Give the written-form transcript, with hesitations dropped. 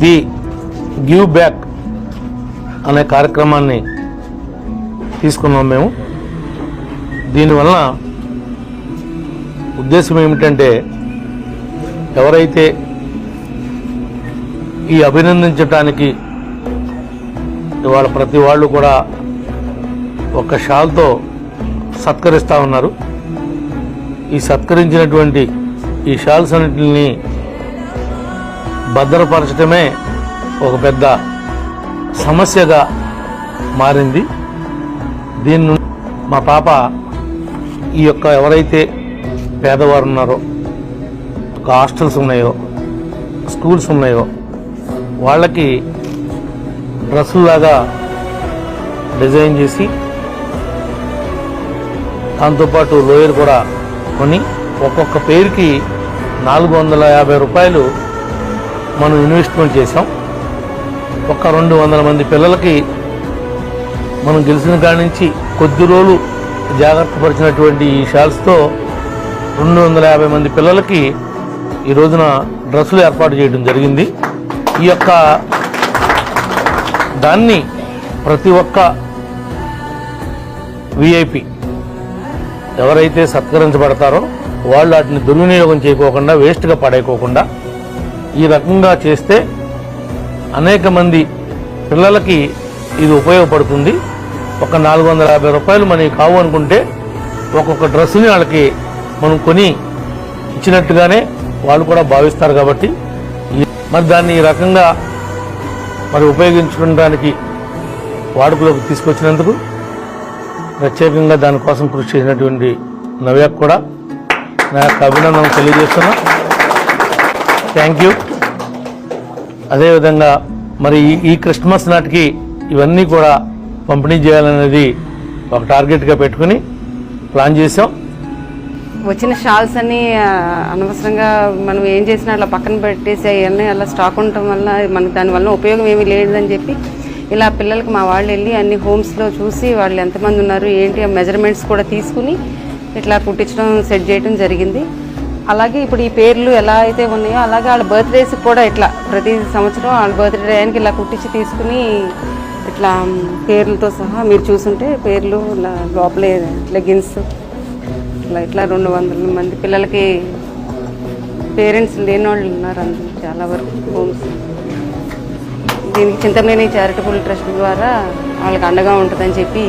The give back అనే కార్యక్రమాన్ని తీసుకున్నాం మేము. దీనివల్ల ఉద్దేశం ఏమిటంటే, ఎవరైతే ఈ అభినందించడానికి ఇవాళ ప్రతి వాళ్ళు కూడా ఒక షాల్తో సత్కరిస్తూ ఉన్నారు. ఈ సత్కరించినటువంటి ఈ షాల్స్ అన్నింటిని భద్రపరచడమే ఒక పెద్ద సమస్యగా మారింది. దీన్ని మా పాప ఈ యొక్క ఎవరైతే పేదవారు ఉన్నారో, ఒక హాస్టల్స్ ఉన్నాయో, స్కూల్స్ ఉన్నాయో, వాళ్ళకి డ్రెస్సులాగా డిజైన్ చేసి దాంతోపాటు లోయర్ కూడా కొని ఒక్కొక్క పేరుకి 450 రూపాయలు మనం ఇన్వెస్ట్మెంట్ చేసాం. ఒక 200 మంది పిల్లలకి మనం గెలిచిన కాడి నుంచి కొద్ది రోజులు జాగ్రత్త పరిచినటువంటి ఈ షాల్స్తో 250 మంది పిల్లలకి ఈ రోజున డ్రెస్సులు ఏర్పాటు చేయడం జరిగింది. ఈ యొక్క దాన్ని ప్రతి ఒక్క విఐపి ఎవరైతే సత్కరించబడతారో వాళ్ళు వాటిని దుర్వినియోగం చేయకోకుండా, వేస్ట్గా పడేయకోకుండా ఈ రకంగా చేస్తే అనేక మంది పిల్లలకి ఇది ఉపయోగపడుతుంది. ఒక 450 రూపాయలు మనకి కావు అనుకుంటే ఒక్కొక్క డ్రెస్సుని వాళ్ళకి మనం కొని ఇచ్చినట్టుగానే వాళ్ళు కూడా భావిస్తారు. కాబట్టి మరి దాన్ని ఈ రకంగా మరి ఉపయోగించుకోవడానికి వాడుకలోకి తీసుకొచ్చినందుకు ప్రత్యేకంగా దానికోసం కృషి చేసినటువంటి నవ్యకు కూడా నా యొక్క అభినందనలు తెలియజేస్తున్నా. Thank you. అదేవిధంగా మరి ఈ క్రిస్మస్ నాటికి ఇవన్నీ కూడా పంపిణీ చేయాలనేది ఒక టార్గెట్గా పెట్టుకుని ప్లాన్ చేసాం. వచ్చిన షాల్స్ అన్ని అనవసరంగా మనం ఏం చేసినా అలా పక్కన పెట్టేసి అవన్నీ అలా స్టాక్ ఉండటం వల్ల మనకు దానివల్ల ఉపయోగం ఏమీ లేదని చెప్పి ఇలా పిల్లలకి మా వాళ్ళు వెళ్ళి అన్ని హోమ్స్లో చూసి వాళ్ళు ఎంతమంది ఉన్నారు ఏంటి ఆ మెజర్మెంట్స్ కూడా తీసుకుని ఇట్లా కుట్టించడం, సెట్ చేయడం జరిగింది. అలాగే ఇప్పుడు ఈ పేర్లు ఎలా అయితే ఉన్నాయో అలాగే వాళ్ళ బర్త్డేస్కి కూడా ఇట్లా ప్రతి సంవత్సరం వాళ్ళ బర్త్డే టైంకి ఇలా కుట్టించి తీసుకుని ఇట్లా పేర్లతో సహా మీరు చూసుంటే పేర్లు లోపలే లెగిన్స్ ఇట్లా 200 మంది పిల్లలకి పేరెంట్స్ లేని వాళ్ళు ఉన్నారు అందులో చాలా వరకు హోమ్స్. దీనికి చింతమనేని చారిటబుల్ ట్రస్ట్ ద్వారా వాళ్ళకి అండగా ఉంటుందని చెప్పి